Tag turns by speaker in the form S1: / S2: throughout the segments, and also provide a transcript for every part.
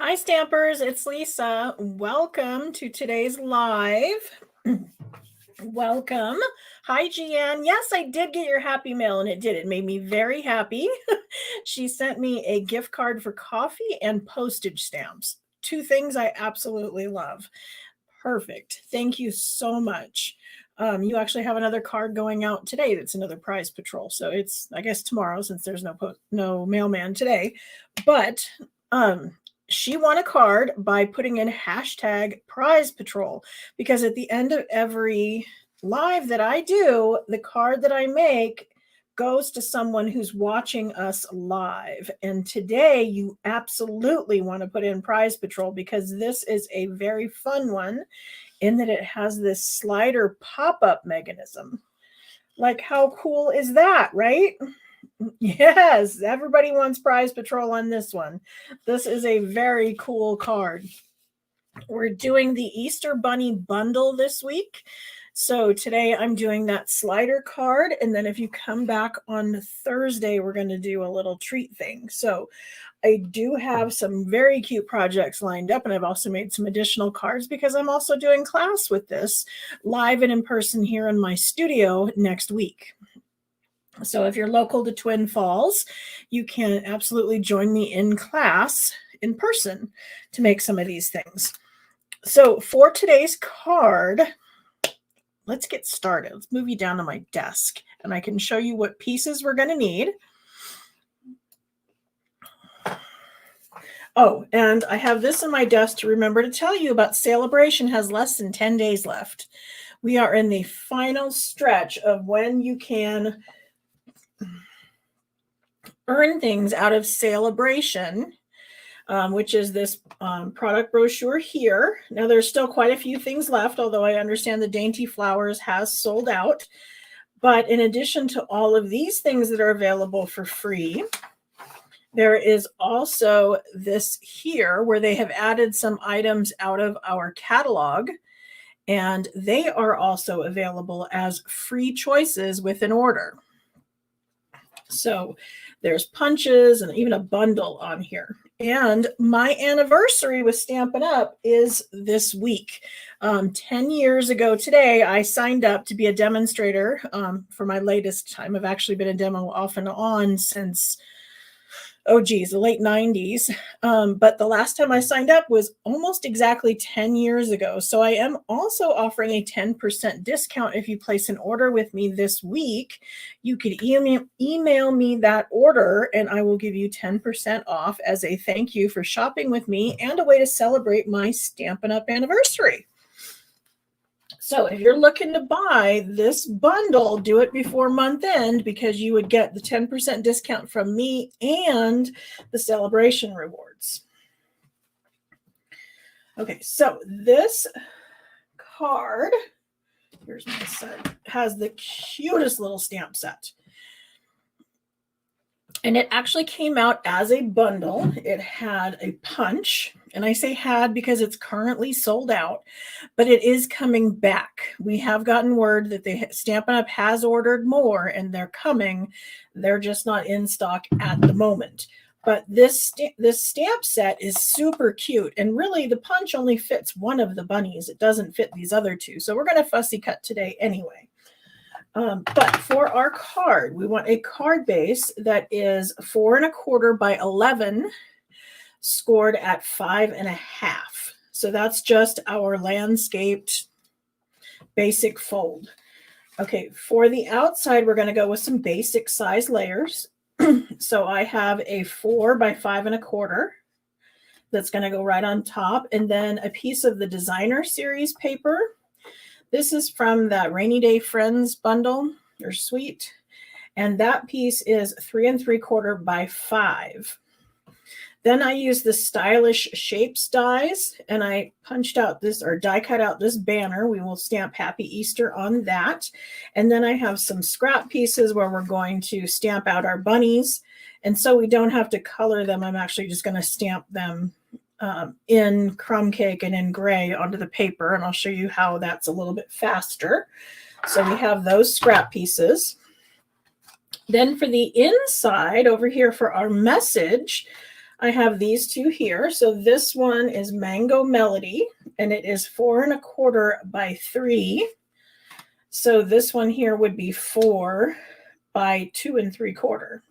S1: Hi, Stampers. It's Lisa. Welcome to today's live. Welcome. Hi, Gian. Yes, I did get your happy mail, and it did. It made me very happy. She sent me a gift card for coffee and postage stamps. Two things I absolutely love. Perfect. Thank you so much. You actually have another card going out today. That's another prize patrol. So it's, I guess, tomorrow since there's no mailman today. But she won a card by putting in hashtag prize patrol, because at the end of every live that I do, the card that I make goes to someone who's watching us live. And today you absolutely want to put in prize patrol, because this is a very fun one in that it has this slider pop-up mechanism. Like, how cool is that, right? Yes, everybody wants prize patrol on this one. This is a very cool card. We're doing the Easter Bunny bundle this week. So today I'm doing that slider card. And then if you come back on Thursday, we're going to do a little treat thing. So I do have some very cute projects lined up. And I've also made some additional cards because I'm also doing class with this live and in person here in my studio next week. So if you're local to Twin Falls, you can absolutely join me in class in person to make some of these things. So for today's card, let's get started. Let's move you down to my desk and I can show you what pieces we're going to need. Oh, and I have this on my desk to remember to tell you about. Celebration has less than 10 days left. We are in the final stretch of when you can earn things out of Celebration, which is this product brochure here. Now, there's still quite a few things left, although I understand the Dainty Flowers has sold out. But in addition to all of these things that are available for free, there is also this here where they have added some items out of our catalog, and they are also available as free choices with an order. So there's punches and even a bundle on here. And my anniversary with Stampin' Up! Is this week. 10 years ago today, I signed up to be a demonstrator for my latest time. I've actually been a demo off and on since, the late 90s. But the last time I signed up was almost exactly 10 years ago. So I am also offering a 10% discount if you place an order with me this week. You could email me that order and I will give you 10% off as a thank you for shopping with me and a way to celebrate my Stampin' Up! Anniversary. So if you're looking to buy this bundle, do it before month end, because you would get the 10% discount from me and the Celebration rewards. Okay, so this card, here's my set, has the cutest little stamp set. And it actually came out as a bundle. It had a punch, and I say had because it's currently sold out, but it is coming back. We have gotten word that Stampin' Up! Has ordered more, and they're coming. They're just not in stock at the moment. But this stamp set is super cute, and really the punch only fits one of the bunnies. It doesn't fit these other two, so we're going to fussy cut today anyway. But for our card, we want a card base that is 4 1/4 by 11, scored at 5 1/2. So that's just our landscaped basic fold. Okay, for the outside, we're going to go with some basic size layers. So I have a 4 by 5 1/4 that's going to go right on top, and then a piece of the Designer Series paper. This is from that Rainy Day Friends bundle or suite. And that piece is 3 3/4 by 5. Then I use the Stylish Shapes dies, and I punched out this, or die cut out this banner. We will stamp Happy Easter on that. And then I have some scrap pieces where we're going to stamp out our bunnies. And so we don't have to color them. I'm actually just going to stamp them in crumb cake and in gray onto the paper, and I'll show you how that's a little bit faster. So we have those scrap pieces. Then for the inside over here for our message, I have these two here. So this one is Mango Melody, and it is 4 1/4 by 3. So this one here would be 4 by 2 3/4.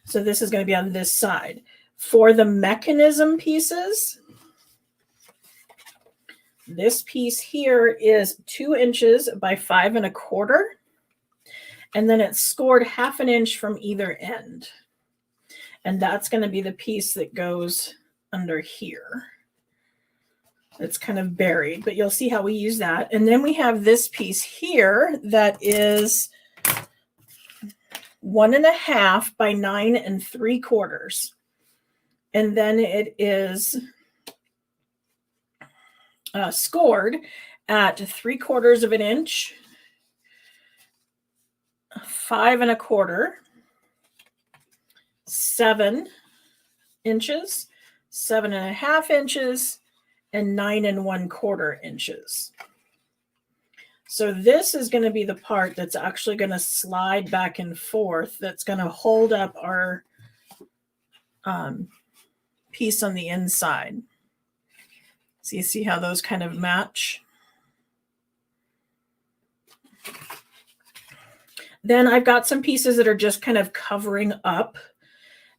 S1: So this is going to be on this side. For the mechanism pieces, this piece here is 2 inches by 5 1/4. And then it's scored 1/2 inch from either end. And that's going to be the piece that goes under here. It's kind of buried, but you'll see how we use that. And then we have this piece here that is 1 1/2 by 9 3/4. And then it is scored at 3/4 of an inch, 5 1/4, 7 inches, 7 1/2 inches, and 9 1/4 inches. So this is going to be the part that's actually going to slide back and forth. That's going to hold up our piece on the inside. So you see how those kind of match? Then I've got some pieces that are just kind of covering up.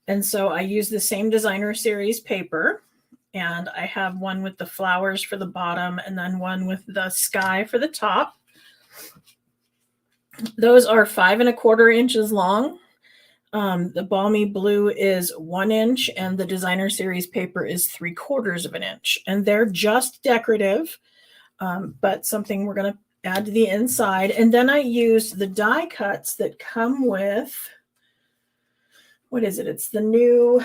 S1: And so I use the same designer series paper. And I have one with the flowers for the bottom and then one with the sky for the top. Those are 5 1/4 inches long. The Balmy Blue is 1 inch and the designer series paper is 3/4 of an inch. And they're just decorative, but something we're going to add to the inside. And then I use the die cuts that come with, what is it? It's the new,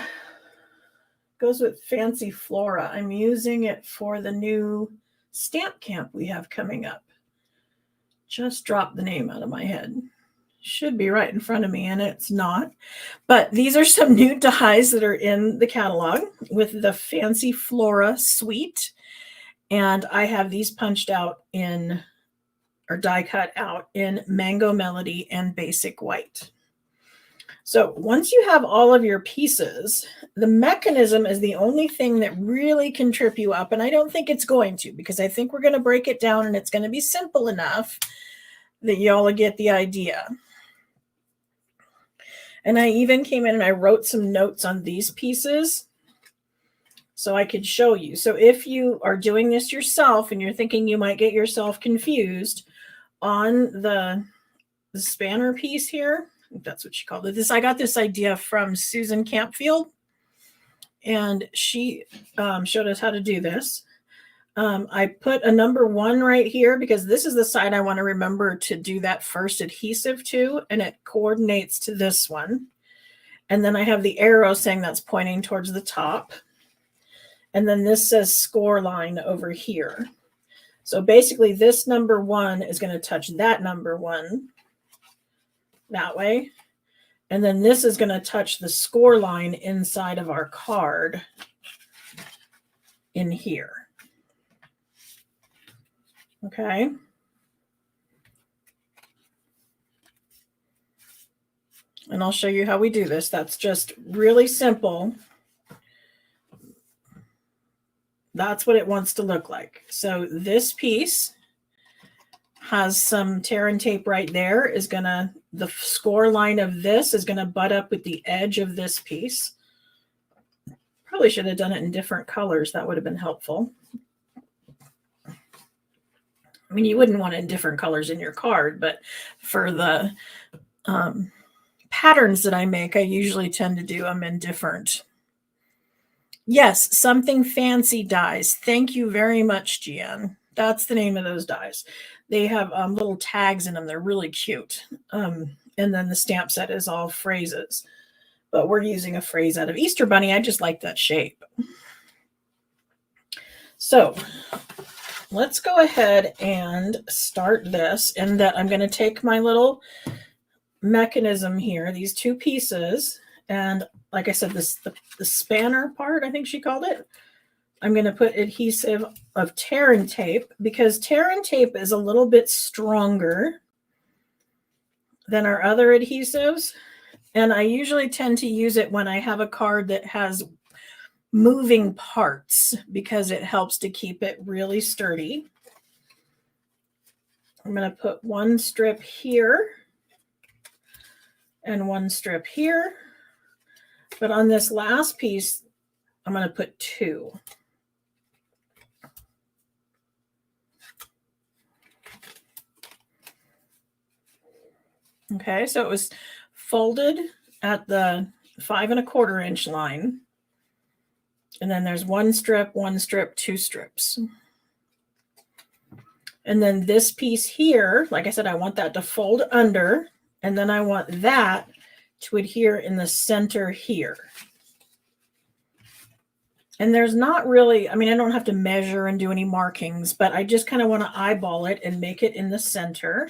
S1: goes with Fancy Flora. I'm using it for the new stamp camp we have coming up. Just dropped the name out of my head. Should be right in front of me, and it's not. But these are some new dies that are in the catalog with the Fancy Flora suite. And I have these punched out in, or die cut out in Mango Melody and Basic White. So once you have all of your pieces, the mechanism is the only thing that really can trip you up. And I don't think it's going to, because I think we're going to break it down and it's going to be simple enough that y'all will get the idea. And I even came in and I wrote some notes on these pieces so I could show you. So if you are doing this yourself and you're thinking you might get yourself confused, on the spanner piece here, that's what she called it. I got this idea from Susan Campfield, and she showed us how to do this. I put a number 1 right here because this is the side I want to remember to do that first adhesive to, and it coordinates to this one. And then I have the arrow saying that's pointing towards the top. And then this says score line over here. So basically this number 1 is going to touch that number 1 that way. And then this is going to touch the score line inside of our card in here. Okay. And I'll show you how we do this. That's just really simple. That's what it wants to look like. So this piece has some tear and tape right there. Is gonna, the score line of this is gonna butt up with the edge of this piece. Probably should have done it in different colors. That would have been helpful. I mean, you wouldn't want it in different colors in your card, but for the patterns that I make, I usually tend to do them in different. Yes, Something Fancy dies. Thank you very much, Gian. That's the name of those dies. They have little tags in them. They're really cute. And then the stamp set is all phrases. But we're using a phrase out of Easter Bunny. I just like that shape. So let's go ahead and start this. And that I'm going to take my little mechanism here, these 2 pieces, and like I said, the spanner part, I think she called it. I'm going to put adhesive of tear and tape because tear and tape is a little bit stronger than our other adhesives. And I usually tend to use it when I have a card that has moving parts because it helps to keep it really sturdy. I'm going to put one strip here and one strip here. But on this last piece, I'm going to put two. Okay, so it was folded at the 5 1/4 inch line. And then there's one strip, two strips. And then this piece here, like I said, I want that to fold under, and then I want that to adhere in the center here. And there's not really, I mean, I don't have to measure and do any markings, but I just kind of want to eyeball it and make it in the center.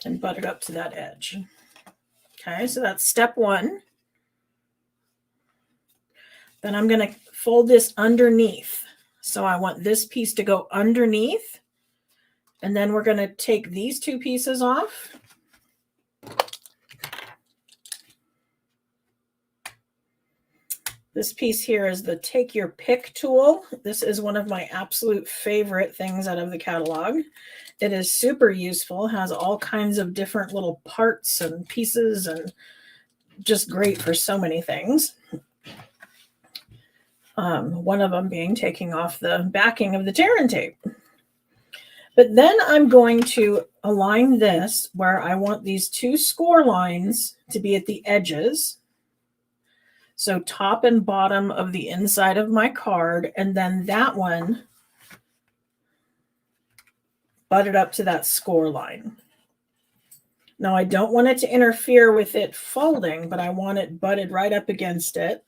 S1: And butt it up to that edge. Okay, so that's step one. Then I'm going to fold this underneath. So I want this piece to go underneath. And then we're going to take these two pieces off. This piece here is the Take Your Pick tool. This is one of my absolute favorite things out of the catalog. It is super useful, has all kinds of different little parts and pieces, and just great for so many things. One of them being taking off the backing of the tear and tape. But then I'm going to align this where I want these two score lines to be at the edges. So top and bottom of the inside of my card, and then that one butted up to that score line. Now I don't want it to interfere with it folding, but I want it butted right up against it.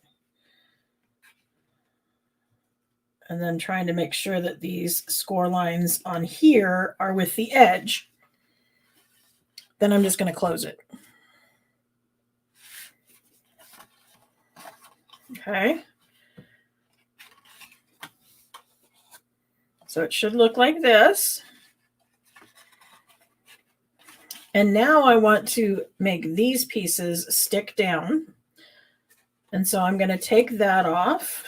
S1: And then trying to make sure that these score lines on here are with the edge. Then I'm just going to close it. Okay. So it should look like this. And now I want to make these pieces stick down. And so I'm going to take that off.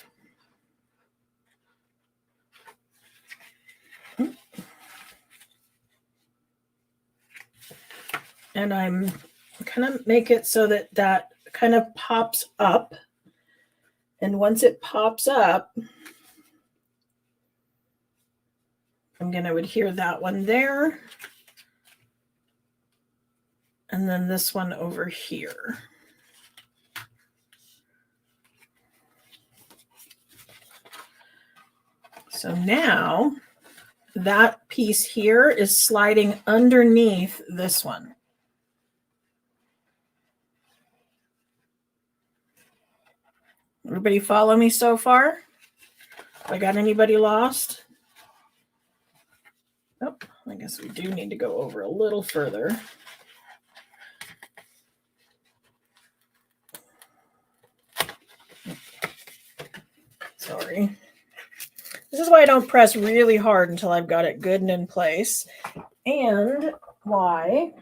S1: And I'm kind of make it so that that kind of pops up. And once it pops up, I'm going to adhere that one there. And then this one over here. So now that piece here is sliding underneath this one. Everybody follow me so far? I got anybody lost? Oh, I guess we do need to go over a little further. Sorry. This is why I don't press really hard until I've got it good and in place. And why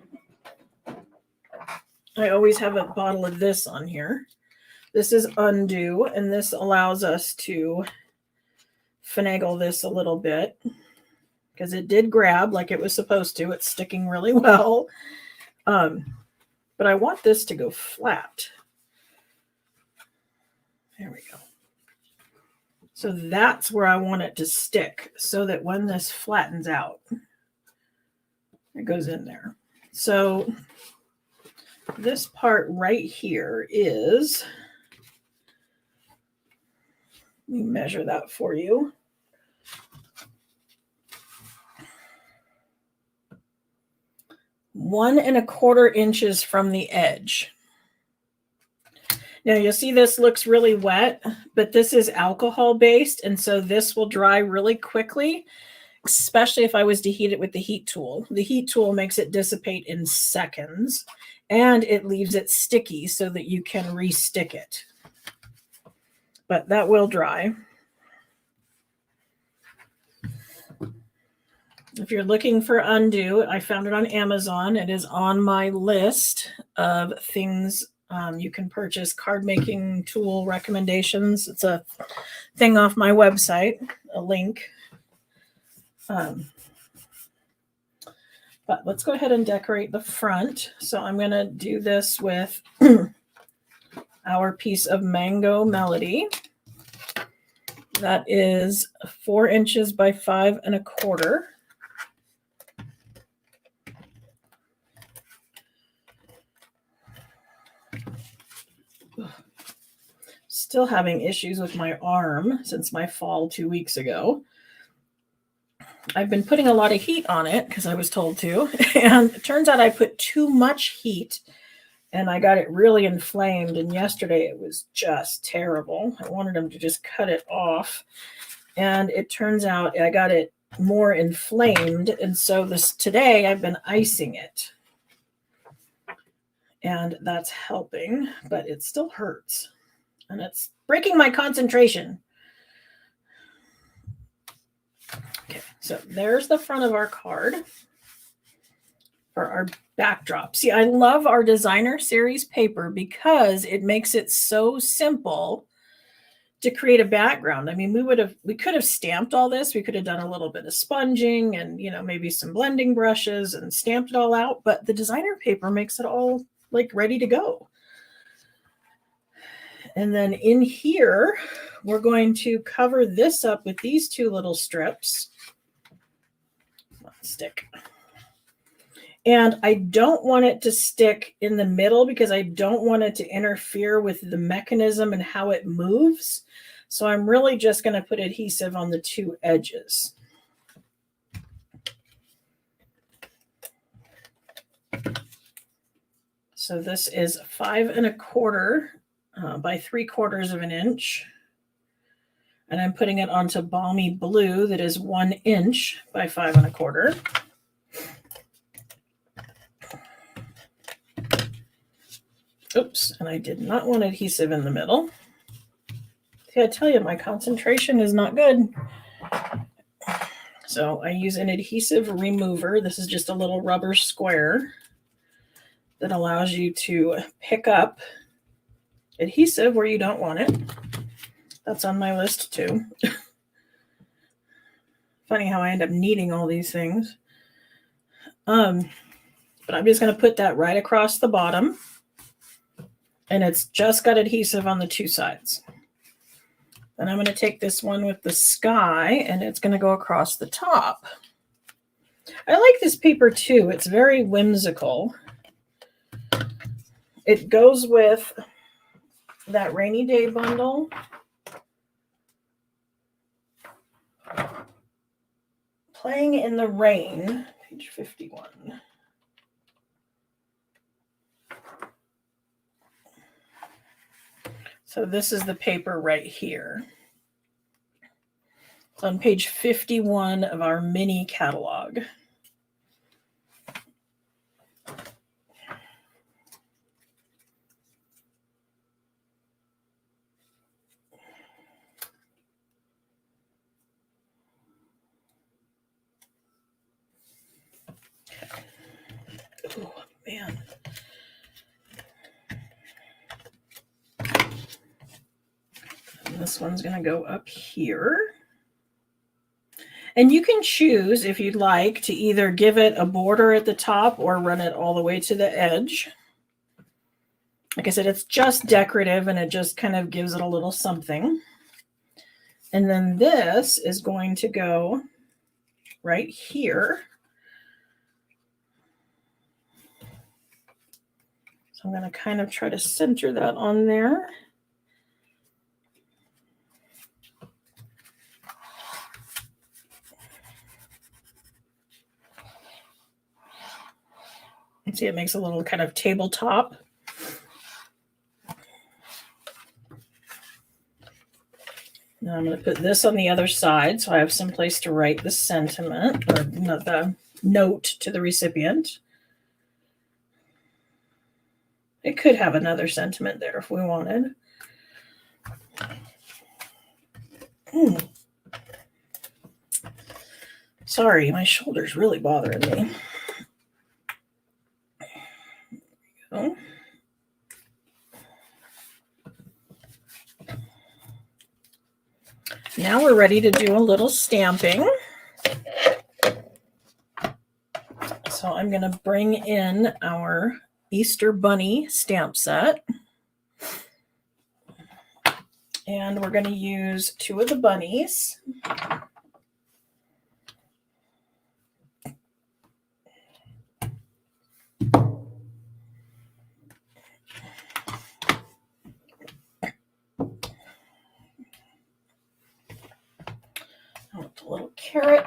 S1: I always have a bottle of this on here. This is undo, and this allows us to finagle this a little bit because it did grab like it was supposed to. It's sticking really well. But I want this to go flat. There we go. So that's where I want it to stick so that when this flattens out, it goes in there. So this part right here is, let me measure that for you. One and a quarter inches from the edge. Now you'll see this looks really wet, but this is alcohol based, and so this will dry really quickly, especially if I was to heat it with the heat tool. The heat tool makes it dissipate in seconds, and it leaves it sticky so that you can re-stick it. but that will dry. If you're looking for undo, I found it on Amazon. It is on my list of things you can purchase, card making tool recommendations. It's a thing off my website, a link. But let's go ahead and decorate the front. So I'm going to do this with our piece of Mango Melody. That is 4 inches by 5 1/4. Still having issues with my arm since my fall 2 weeks ago. I've been putting a lot of heat on it because I was told to, and it turns out I put too much heat and I got it really inflamed, and yesterday it was just terrible. I wanted them to just cut it off, and it turns out I got it more inflamed, and so today I've been icing it, and that's helping, but it still hurts. And it's breaking my concentration. Okay, so there's the front of our card for our backdrop. See, I love our designer series paper because it makes it so simple to create a background. I mean, we could have stamped all this. We could have done a little bit of sponging and, maybe some blending brushes and stamped it all out, but the designer paper makes it all like ready to go. And then in here, we're going to cover this up with these 2 little strips. Stick. And I don't want it to stick in the middle because I don't want it to interfere with the mechanism and how it moves. So I'm really just going to put adhesive on the 2 edges. So this is 5 1/4 by 3/4 of an inch. And I'm putting it onto Balmy Blue that is 1 inch by 5 1/4. Oops, and I did not want adhesive in the middle. See, I tell you, my concentration is not good. So I use an adhesive remover. This is just a little rubber square that allows you to pick up adhesive where you don't want it. That's on my list too. Funny how I end up needing all these things. But I'm just going to put that right across the bottom. And it's just got adhesive on the 2 sides. Then I'm going to take this one with the sky and it's going to go across the top. I like this paper too. It's very whimsical. It goes with that rainy day bundle. Playing in the Rain, page 51. So this is the paper right here. It's on page 51 of our mini catalog. Oh, man. And this one's going to go up here. And you can choose, if you'd like, to either give it a border at the top or run it all the way to the edge. Like I said, it's just decorative and it just kind of gives it a little something. And then this is going to go right here. So I'm going to kind of try to center that on there. And see, it makes a little kind of tabletop. Now I'm going to put this on the other side so I have some place to write the sentiment or the note to the recipient. It could have another sentiment there if we wanted. Sorry, my shoulder's really bothering me. Oh. Now we're ready to do a little stamping. So I'm going to bring in our Easter Bunny stamp set. And we're going to use 2 of the bunnies. I want the little carrot.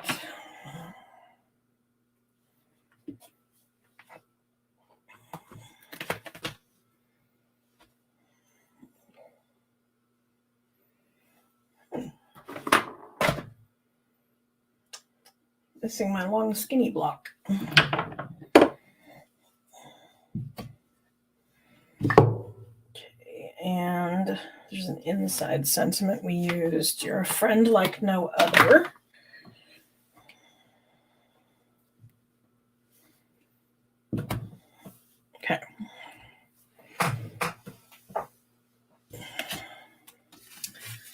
S1: Missing my long skinny block. Okay, and there's an inside sentiment we used. You're a friend like no other. Okay.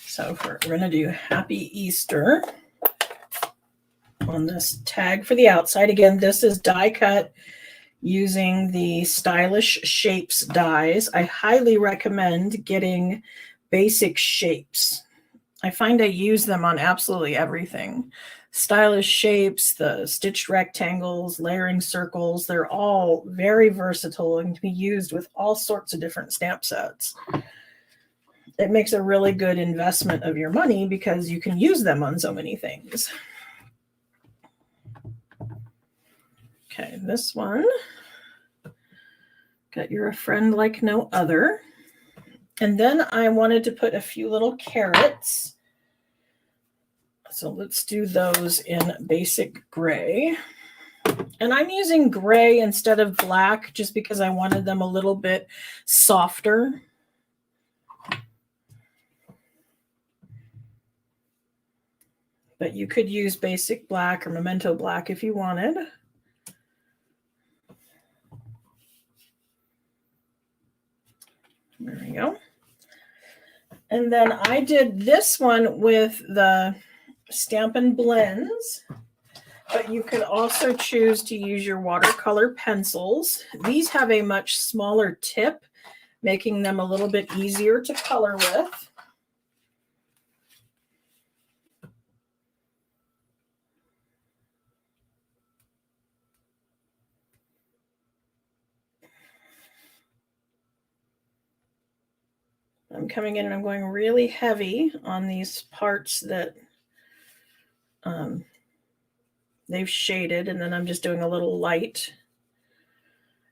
S1: So we're going to do Happy Easter on this tag for the outside. Again, this is die cut using the Stylish Shapes dies. I highly recommend getting basic shapes. I find I use them on absolutely everything. Stylish Shapes, the stitched rectangles, layering circles, they're all very versatile and can be used with all sorts of different stamp sets. It makes a really good investment of your money because you can use them on so many things. Okay, this one, got You're a Friend Like No Other. And then I wanted to put a few little carrots. So let's do those in basic gray. And I'm using gray instead of black just because I wanted them a little bit softer. But you could use basic black or memento black if you wanted. There we go. And then I did this one with the Stampin' Blends, but you could also choose to use your watercolor pencils. These have a much smaller tip, making them a little bit easier to color with. I'm coming in and I'm going really heavy on these parts that they've shaded, and then I'm just doing a little light.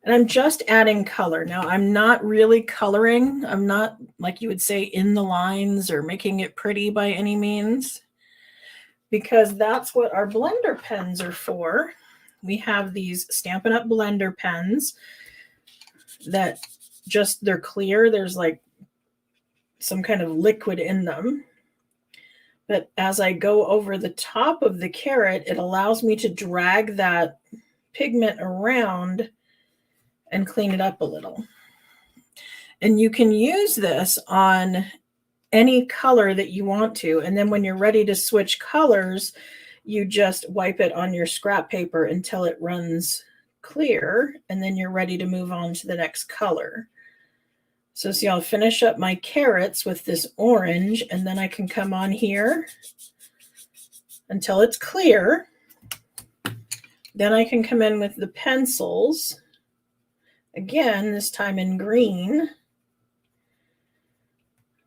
S1: And I'm just adding color. Now, I'm not really coloring. I'm not, like you would say, in the lines or making it pretty by any means, because that's what our blender pens are for. We have these Stampin' Up! Blender pens that just, they're clear. There's like some kind of liquid in them. But as I go over the top of the carrot, it allows me to drag that pigment around and clean it up a little. And you can use this on any color that you want to. And then when you're ready to switch colors, you just wipe it on your scrap paper until it runs clear. And then you're ready to move on to the next color. So see, I'll finish up my carrots with this orange, and then I can come on here until it's clear. Then I can come in with the pencils. Again, this time in green.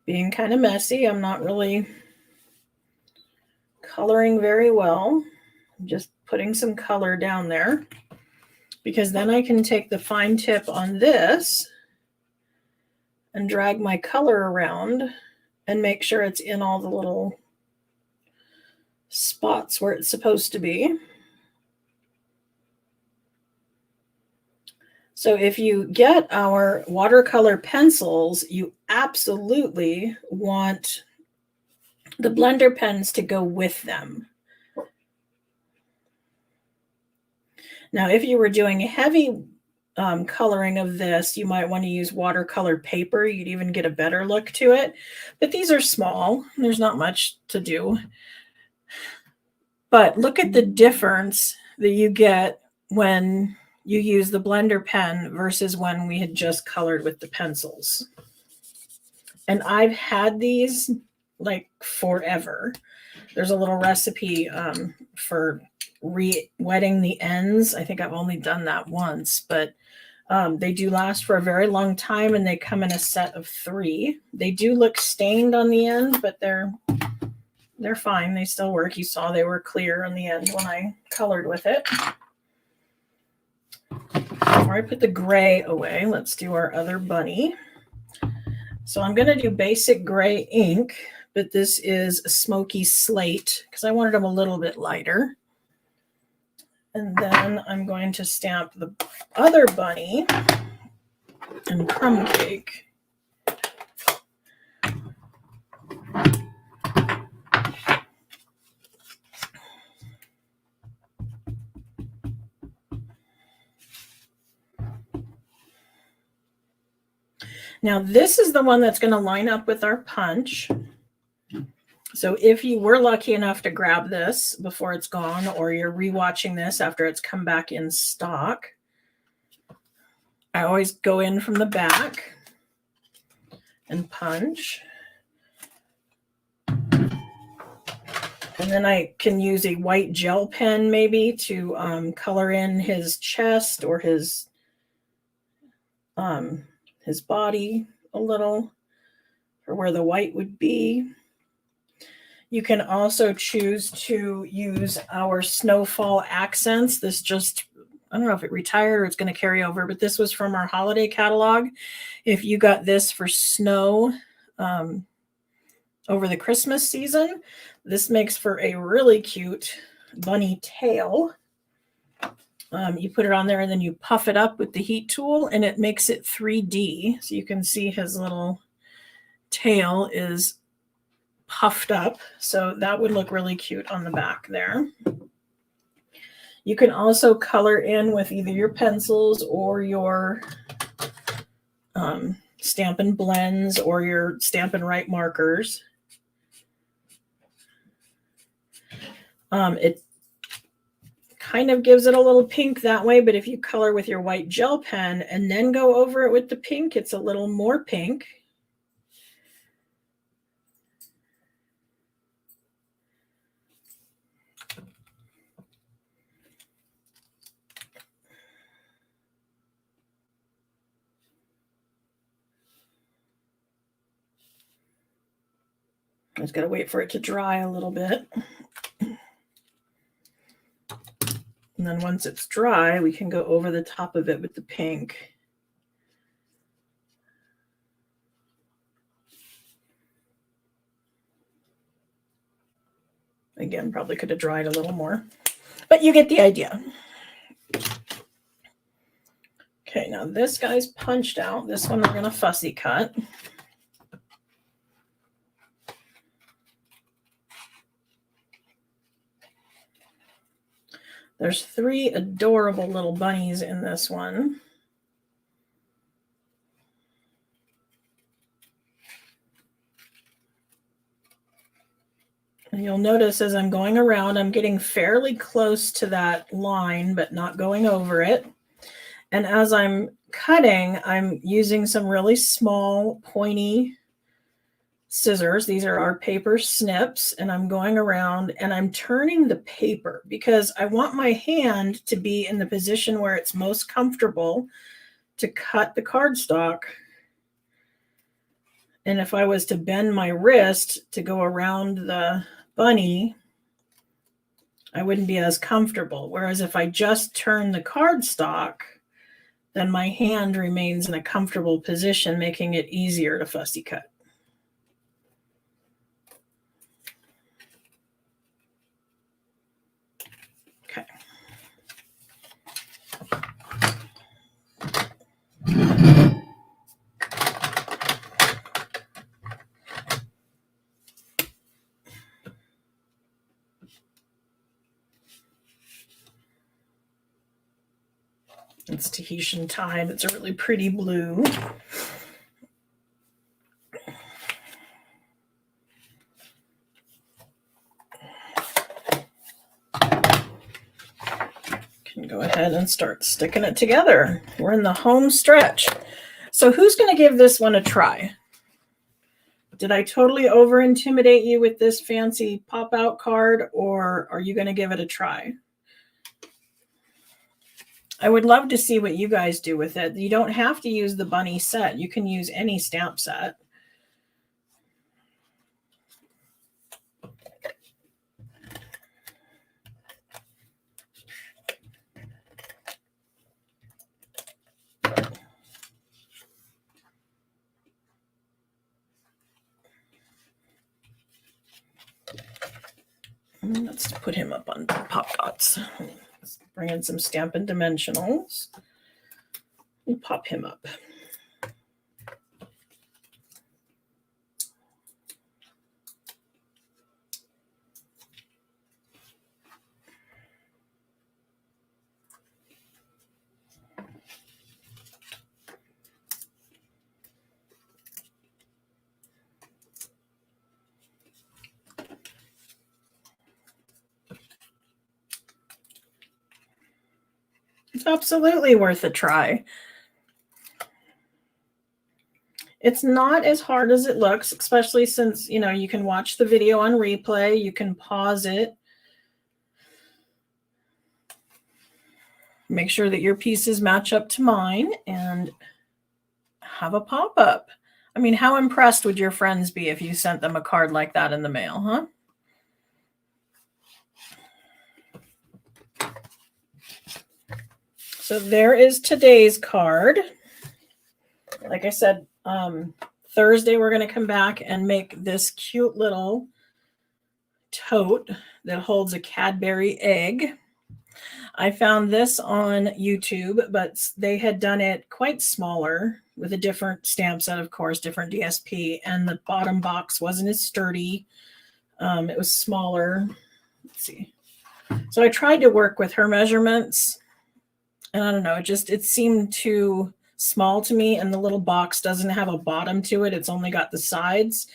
S1: Being kind of messy. I'm not really coloring very well. I'm just putting some color down there, because then I can take the fine tip on this and drag my color around and make sure it's in all the little spots where it's supposed to be. So if you get our watercolor pencils, you absolutely want the blender pens to go with them. Now, if you were doing heavy coloring of this, you might want to use watercolor paper. You'd even get a better look to it. But these are small. There's not much to do. But look at the difference that you get when you use the blender pen versus when we had just colored with the pencils. And I've had these like forever. There's a little recipe for re-wetting the ends. I think I've only done that once, but they do last for a very long time, and they come in a set of 3. They do look stained on the end, but they're fine. They still work. You saw they were clear on the end when I colored with it. Before I put the gray away, let's do our other bunny. So I'm going to do basic gray ink, but this is a smoky slate because I wanted them a little bit lighter. And then I'm going to stamp the other bunny in crumb cake. Now this is the one that's going to line up with our punch. So if you were lucky enough to grab this before it's gone, or you're rewatching this after it's come back in stock, I always go in from the back and punch. And then I can use a white gel pen maybe to color in his chest or his body a little for where the white would be. You can also choose to use our Snowfall accents. This just, I don't know if it retired or it's going to carry over, but this was from our holiday catalog. If you got this for snow over the Christmas season, this makes for a really cute bunny tail. You put it on there and then you puff it up with the heat tool and it makes it 3D. So you can see his little tail is puffed up. So that would look really cute on the back there. You can also color in with either your pencils or your Stampin' Blends or your Stampin' Write markers. It kind of gives it a little pink that way, but if you color with your white gel pen and then go over it with the pink, it's a little more pink. I just got to wait for it to dry a little bit. And then once it's dry, we can go over the top of it with the pink. Again, probably could have dried a little more, but you get the idea. Okay, now this guy's punched out. This one we're going to fussy cut. There's 3 adorable little bunnies in this one. And you'll notice as I'm going around, I'm getting fairly close to that line, but not going over it. And as I'm cutting, I'm using some really small, pointy scissors. These are our paper snips, and I'm going around and I'm turning the paper because I want my hand to be in the position where it's most comfortable to cut the cardstock. And if I was to bend my wrist to go around the bunny, I wouldn't be as comfortable. Whereas if I just turn the cardstock, then my hand remains in a comfortable position, making it easier to fussy cut. Okay. It's Tahitian Tide. It's a really pretty blue. Can go ahead and start sticking it together. We're in the home stretch. So who's going to give this one a try? Did I totally over intimidate you with this fancy pop-out card, or are you going to give it a try? I would love to see what you guys do with it. You don't have to use the bunny set. You can use any stamp set. Let's put him up on Pop Dots. Let's bring in some Stampin' Dimensionals. We'll pop him up. It's absolutely worth a try. It's not as hard as it looks, especially since, you know, you can watch the video on replay. You can pause it. Make sure that your pieces match up to mine and have a pop-up. I mean, how impressed would your friends be if you sent them a card like that in the mail, huh? So there is today's card. Like I said, Thursday we're going to come back and make this cute little tote that holds a Cadbury egg. I found this on YouTube, but they had done it quite smaller with a different stamp set, of course, different DSP, and the bottom box wasn't as sturdy. It was smaller. Let's see. So I tried to work with her measurements, and I don't know, it seemed too small to me, and the little box doesn't have a bottom to it. It's only got the sides.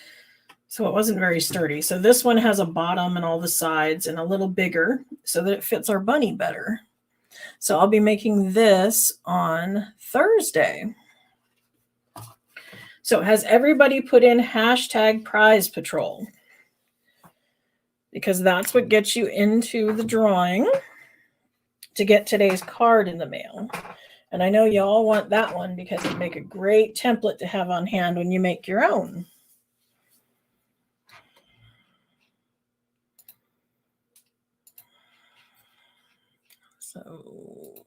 S1: So it wasn't very sturdy. So this one has a bottom and all the sides and a little bigger so that it fits our bunny better. So I'll be making this on Thursday. So has everybody put in hashtag prize patrol? Because that's what gets you into the drawing to get today's card in the mail. And I know you all want that one because it'd make a great template to have on hand when you make your own. So,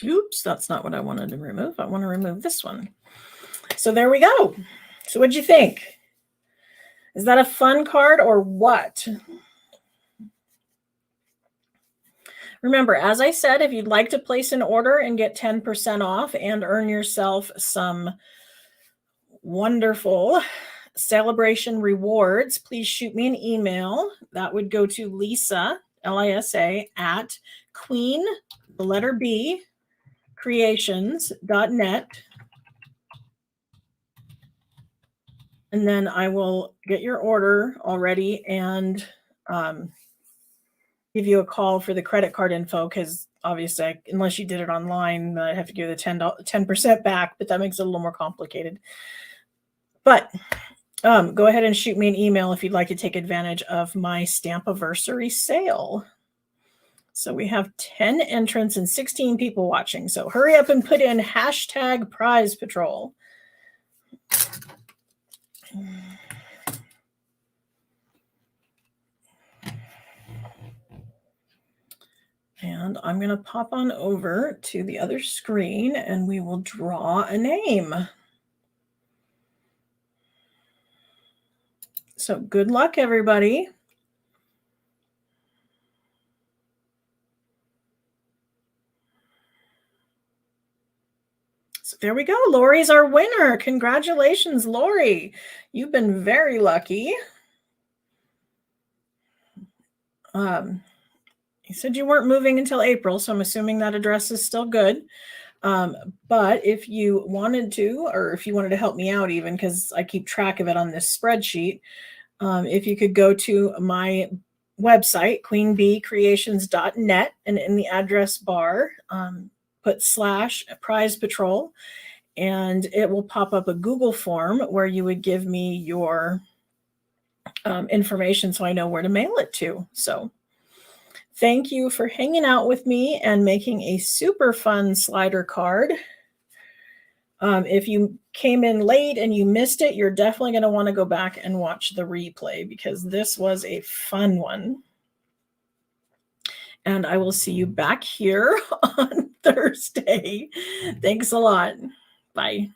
S1: oops, that's not what I wanted to remove. I want to remove this one. So there we go. So what'd you think? Is that a fun card or what? Remember, as I said, if you'd like to place an order and get 10% off and earn yourself some wonderful celebration rewards, please shoot me an email. That would go to Lisa, Lisa, at Queen, the letter B, creations.net. And then I will get your order already and give you a call for the credit card info, because obviously, unless you did it online, I have to give the 10% back, but that makes it a little more complicated. But go ahead and shoot me an email if you'd like to take advantage of my Stampiversary sale. So we have 10 entrants and 16 people watching. So hurry up and put in hashtag prize patrol. And I'm going to pop on over to the other screen and we will draw a name. So good luck, everybody. So there we go. Lori's our winner. Congratulations, Lori. You've been very lucky. You said you weren't moving until April, so I'm assuming that address is still good. But if you wanted to, or if you wanted to help me out even, because I keep track of it on this spreadsheet, if you could go to my website, queenbeecreations.net, and in the address bar, put /prize patrol, and it will pop up a Google form where you would give me your information so I know where to mail it to. So thank you for hanging out with me and making a super fun slider card. If you came in late and you missed it, you're definitely going to want to go back and watch the replay because this was a fun one. And I will see you back here on Thursday. Thanks a lot. Bye.